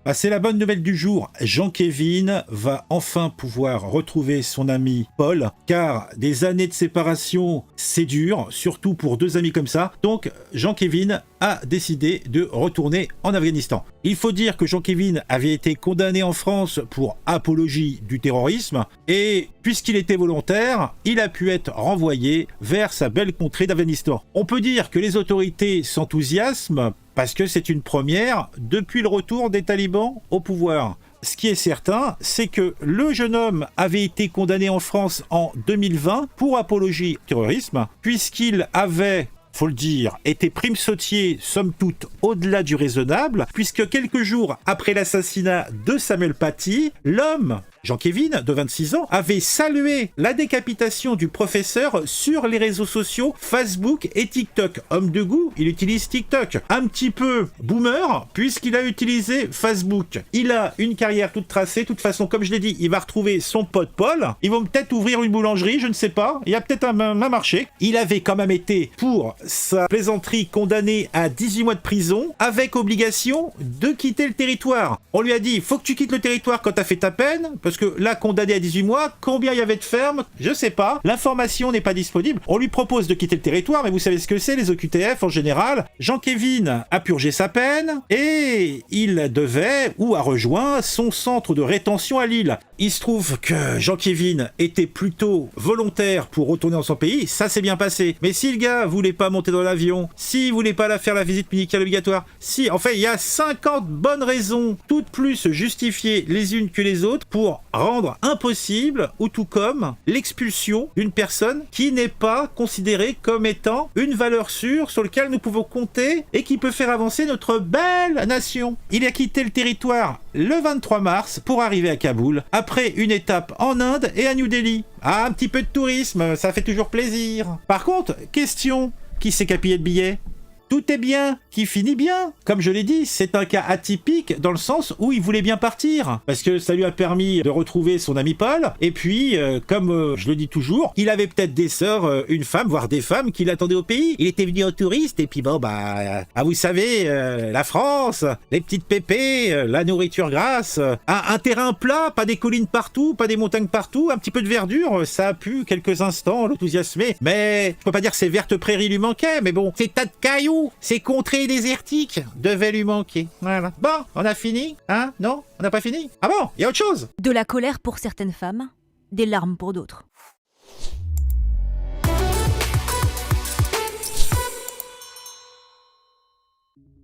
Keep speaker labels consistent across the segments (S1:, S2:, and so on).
S1: Bah, c'est la bonne nouvelle du jour. Jean-Kévin va enfin pouvoir retrouver son ami Paul, car des années de séparation, c'est dur, surtout pour deux amis comme ça. Donc, Jean-Kévin a décidé de retourner en Afghanistan. Il faut dire que Jean-Kévin avait été condamné en France pour apologie du terrorisme, et puisqu'il était volontaire, il a pu être renvoyé vers sa belle contrée d'Afghanistan. On peut dire que les autorités s'enthousiasment parce que c'est une première depuis le retour des talibans au pouvoir. Ce qui est certain, c'est que le jeune homme avait été condamné en France en 2020 pour apologie au terrorisme, puisqu'il avait, faut le dire, été prime sautier, somme toute, au-delà du raisonnable, puisque quelques jours après l'assassinat de Samuel Paty, l'homme, Jean-Kévin, de 26 ans, avait salué la décapitation du professeur sur les réseaux sociaux Facebook et TikTok. Homme de goût, il utilise TikTok. Un petit peu boomer, puisqu'il a utilisé Facebook. Il a une carrière toute tracée. De toute façon, comme je l'ai dit, il va retrouver son pote Paul. Ils vont peut-être ouvrir une boulangerie, je ne sais pas. Il y a peut-être un marché. Il avait quand même été, pour sa plaisanterie, condamné à 18 mois de prison, avec obligation de quitter le territoire. On lui a dit, faut que tu quittes le territoire quand t'as fait ta peine, parce que là, condamné à 18 mois, combien il y avait de fermes? Je sais pas. L'information n'est pas disponible. On lui propose de quitter le territoire, mais vous savez ce que c'est, les OQTF en général. Jean-Kévin a purgé sa peine et il devait ou a rejoint son centre de rétention à Lille. Il se trouve que Jean-Kévin était plutôt volontaire pour retourner dans son pays, ça s'est bien passé. Mais si le gars voulait pas monter dans l'avion, s'il voulait pas faire la visite médicale obligatoire, si, en fait, il y a 50 bonnes raisons, toutes plus justifiées les unes que les autres, pour rendre impossible, ou tout comme l'expulsion d'une personne qui n'est pas considérée comme étant une valeur sûre sur laquelle nous pouvons compter et qui peut faire avancer notre belle nation. Il a quitté le territoire le 23 mars pour arriver à Kaboul, après une étape en Inde et à New Delhi. Ah, un petit peu de tourisme, ça fait toujours plaisir. Par contre, question, qui s'est capillé de billets ? Tout est bien, qui finit bien. Comme je l'ai dit, c'est un cas atypique dans le sens où il voulait bien partir. Parce que ça lui a permis de retrouver son ami Paul. Et puis, comme je le dis toujours, il avait peut-être des sœurs, une femme, voire des femmes qui l'attendaient au pays. Il était venu en touriste et puis bon, vous savez, la France, les petites pépées, la nourriture grasse, un terrain plat, pas des collines partout, pas des montagnes partout, un petit peu de verdure, ça a pu quelques instants l'enthousiasmer. Mais je peux pas dire que ces vertes prairies lui manquaient, mais bon, ces tas de cailloux, ces contrées désertiques devaient lui manquer. Voilà. Bon, on a fini? Hein? Non? On n'a pas fini? Ah bon? Il y a autre chose?
S2: De la colère pour certaines femmes, des larmes pour d'autres.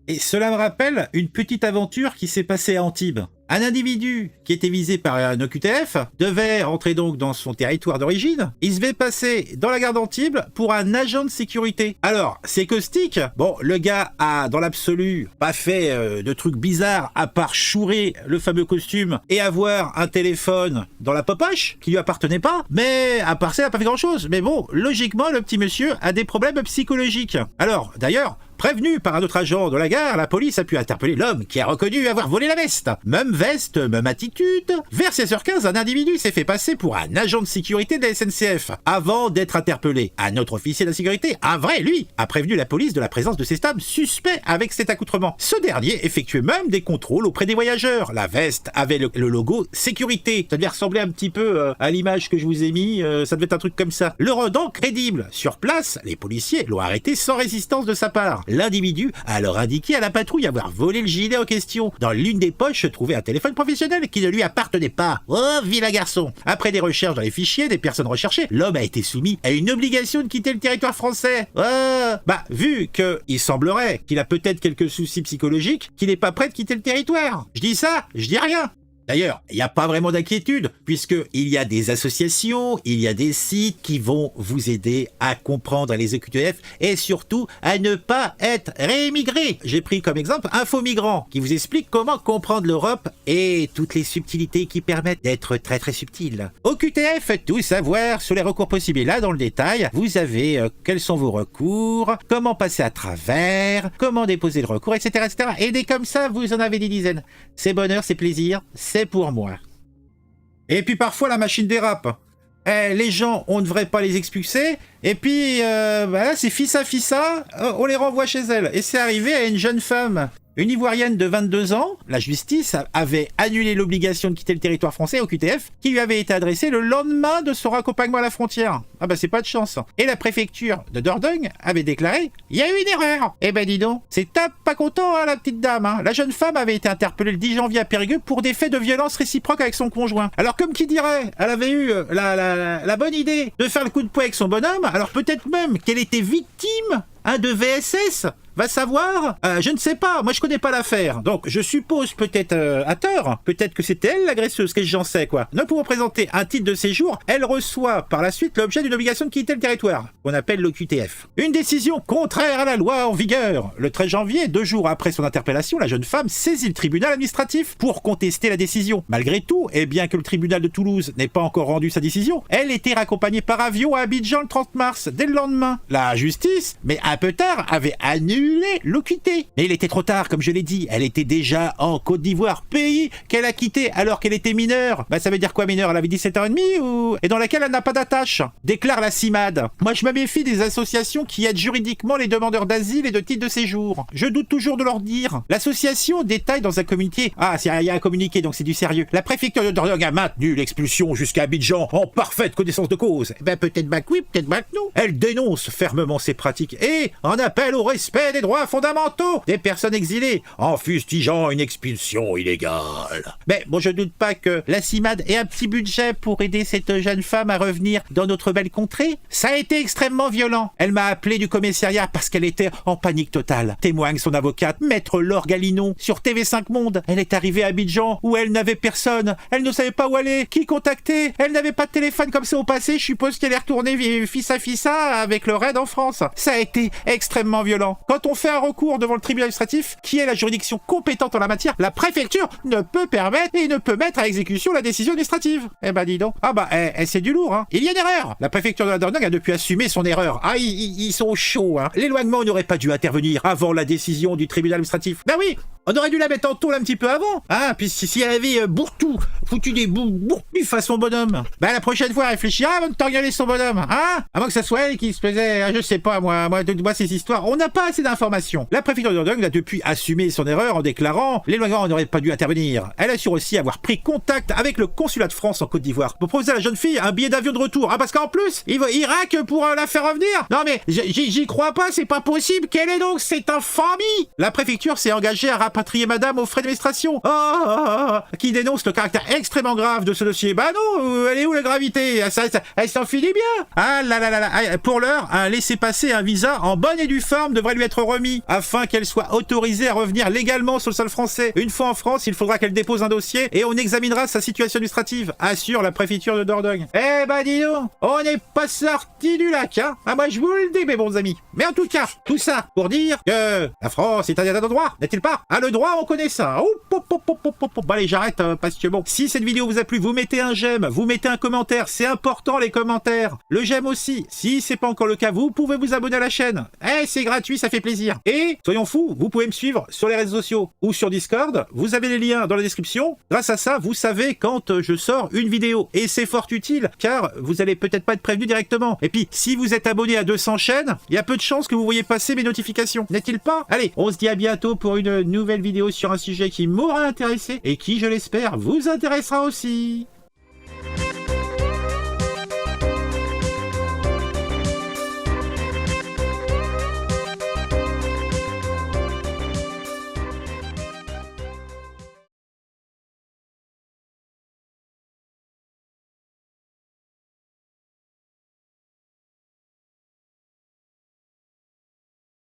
S1: Et cela me rappelle une petite aventure qui s'est passée à Antibes. Un individu qui était visé par un OQTF devait rentrer donc dans son territoire d'origine. Il se fait passer dans la gare d'Antibes pour un agent de sécurité. Alors, c'est caustique. Bon, le gars a, dans l'absolu, pas fait de trucs bizarres à part chourer le fameux costume et avoir un téléphone dans la poche qui lui appartenait pas. Mais à part ça, il n'a pas fait grand-chose. Mais bon, logiquement, le petit monsieur a des problèmes psychologiques. Alors, d'ailleurs, prévenu par un autre agent de la gare, la police a pu interpeller l'homme qui a reconnu avoir volé la veste. Même veste, même attitude. Vers 16h15, un individu s'est fait passer pour un agent de sécurité de la SNCF avant d'être interpellé. Un autre officier de la sécurité, un vrai lui, a prévenu la police de la présence de cet homme suspect avec cet accoutrement. Ce dernier effectuait même des contrôles auprès des voyageurs. La veste avait le logo sécurité. Ça devait ressembler un petit peu à l'image que je vous ai mis, ça devait être un truc comme ça. Le rendant crédible. Sur place, les policiers l'ont arrêté sans résistance de sa part. L'individu a alors indiqué à la patrouille avoir volé le gilet en question. Dans l'une des poches se trouvait un téléphone professionnel qui ne lui appartenait pas. Oh, vilain garçon! Après des recherches dans les fichiers des personnes recherchées, l'homme a été soumis à une obligation de quitter le territoire français. Oh, vu qu'il semblerait qu'il a peut-être quelques soucis psychologiques, qu'il n'est pas prêt de quitter le territoire. Je dis ça, je dis rien. D'ailleurs, il n'y a pas vraiment d'inquiétude, puisqu'il y a des associations, il y a des sites qui vont vous aider à comprendre les OQTF et surtout à ne pas être réémigré. J'ai pris comme exemple Info Migrant, qui vous explique comment comprendre l'Europe et toutes les subtilités qui permettent d'être très très subtiles. OQTF, tout savoir sur les recours possibles. Et là, dans le détail, vous avez quels sont vos recours, comment passer à travers, comment déposer le recours, etc. etc. Et des comme ça, vous en avez des dizaines. C'est bonheur, c'est plaisir, c'est pour moi. Et puis parfois la machine dérape. Les gens, on ne devrait pas les expulser. Et puis, c'est fissa, on les renvoie chez elles. Et c'est arrivé à une jeune femme Une Ivoirienne de 22 ans, la justice avait annulé l'obligation de quitter le territoire français au QTF qui lui avait été adressée le lendemain de son raccompagnement à la frontière. Ah bah c'est pas de chance. Et la préfecture de Dordogne avait déclaré « Il y a eu une erreur !» Eh ben dis donc, c'est top pas content hein, la petite dame. Hein. La jeune femme avait été interpellée le 10 janvier à Périgueux pour des faits de violence réciproque avec son conjoint. Alors comme qui dirait, elle avait eu la bonne idée de faire le coup de poing avec son bonhomme, alors peut-être même qu'elle était victime de VSS. Va savoir, je ne sais pas, moi je connais pas l'affaire, donc je suppose peut-être à tort, peut-être que c'était elle l'agresseuse, qu'est-ce que j'en sais quoi. Ne pouvant présenter un titre de séjour, elle reçoit par la suite l'objet d'une obligation de quitter le territoire, qu'on appelle le QTF. Une décision contraire à la loi en vigueur. Le 13 janvier, 2 jours après son interpellation, la jeune femme saisit le tribunal administratif pour contester la décision. Malgré tout, et bien que le tribunal de Toulouse n'ait pas encore rendu sa décision, elle était raccompagnée par avion à Abidjan le 30 mars, dès le lendemain. La justice, mais un peu tard, avait annulé l'OQT. Mais il était trop tard, comme je l'ai dit. Elle était déjà en Côte d'Ivoire, pays qu'elle a quitté alors qu'elle était mineure. Bah ça veut dire quoi mineure? Elle avait 17h30 ou... Et dans laquelle elle n'a pas d'attache. Déclare la CIMAD. Moi je me méfie des associations qui aident juridiquement les demandeurs d'asile et de titres de séjour. Je doute toujours de leur dire. L'association détaille dans un communiqué... Ah, il y a un communiqué donc c'est du sérieux. La préfecture de Dordogne a maintenu l'expulsion jusqu'à Abidjan en parfaite connaissance de cause. Ben peut-être que oui, peut-être que non. Elle dénonce fermement ces pratiques et en appelle au respect des droits fondamentaux des personnes exilées en fustigeant une expulsion illégale. Mais bon, je doute pas que la CIMAD ait un petit budget pour aider cette jeune femme à revenir dans notre belle contrée. Ça a été extrêmement violent. Elle m'a appelé du commissariat parce qu'elle était en panique totale. Témoigne son avocate, maître Laure Galinon, sur TV5 Monde. Elle est arrivée à Abidjan où elle n'avait personne. Elle ne savait pas où aller, qui contacter. Elle n'avait pas de téléphone comme ça au passé. Je suppose qu'elle est retournée fils à fissa avec le raid en France. Ça a été extrêmement violent. Quand on fait un recours devant le tribunal administratif, qui est la juridiction compétente en la matière, la préfecture ne peut permettre et ne peut mettre à exécution la décision administrative. Eh ben dis donc. Ah bah, c'est du lourd, hein. Il y a une erreur. La préfecture de la Dordogne a depuis assumé son erreur. Ah, ils sont chauds, hein. L'éloignement n'aurait pas dû intervenir avant la décision du tribunal administratif. Ben oui, on aurait dû la mettre en tôle un petit peu avant. Ah, puis si elle avait foutu des bourpifs à son bonhomme. Ben la prochaine fois, elle réfléchira avant de t'engueuler son bonhomme. Hein? Avant que ça soit elle qui se faisait, je sais pas, moi ces histoires. On n'a pas assez d'informations. La préfecture de Dordogne a depuis assumé son erreur en déclarant l'éloignement n'aurait pas dû intervenir. Elle assure aussi avoir pris contact avec le consulat de France en Côte d'Ivoire pour proposer à la jeune fille un billet d'avion de retour. Ah, parce qu'en plus, il raque pour la faire revenir. Non mais, j'y crois pas, c'est pas possible. Quelle est donc cette infamie? La préfecture s'est engagée à rapatrier madame aux frais d'administration. Qui dénonce le caractère extrêmement grave de ce dossier. Bah non, elle est où la gravité? Elle s'en finit bien. Ah là là là là. Pour l'heure, un laissez-passer, un visa en bonne et due forme devrait lui être remis afin qu'elle soit autorisée à revenir légalement sur le sol français. Une fois en France, il faudra qu'elle dépose un dossier et on examinera sa situation administrative, assure la préfecture de Dordogne. Eh bah dis donc, on n'est pas sorti du lac, hein. Ah moi je vous le dis mes bons amis. Mais en tout cas, tout ça pour dire que la France est un état de droit, n'est-il pas? Ah le droit, on connaît ça. Bon allez, j'arrête parce que bon, si cette vidéo vous a plu, vous mettez un j'aime, vous mettez un commentaire, c'est important les commentaires. Le j'aime aussi. Si c'est pas encore le cas, vous pouvez vous abonner à la chaîne. C'est gratuit, ça fait plaisir. Et soyons fous, vous pouvez me suivre sur les réseaux sociaux ou sur Discord. Vous avez les liens dans la description. Grâce à ça, vous savez quand je sors une vidéo. Et c'est fort utile car vous allez peut-être pas être prévenu directement. Et puis, si vous êtes abonné à 200 chaînes, il y a peu de chances que vous voyez passer mes notifications. N'est-il pas? Allez, on se dit à bientôt pour une nouvelle vidéo sur un sujet qui m'aura intéressé et qui, je l'espère, vous intéressera aussi.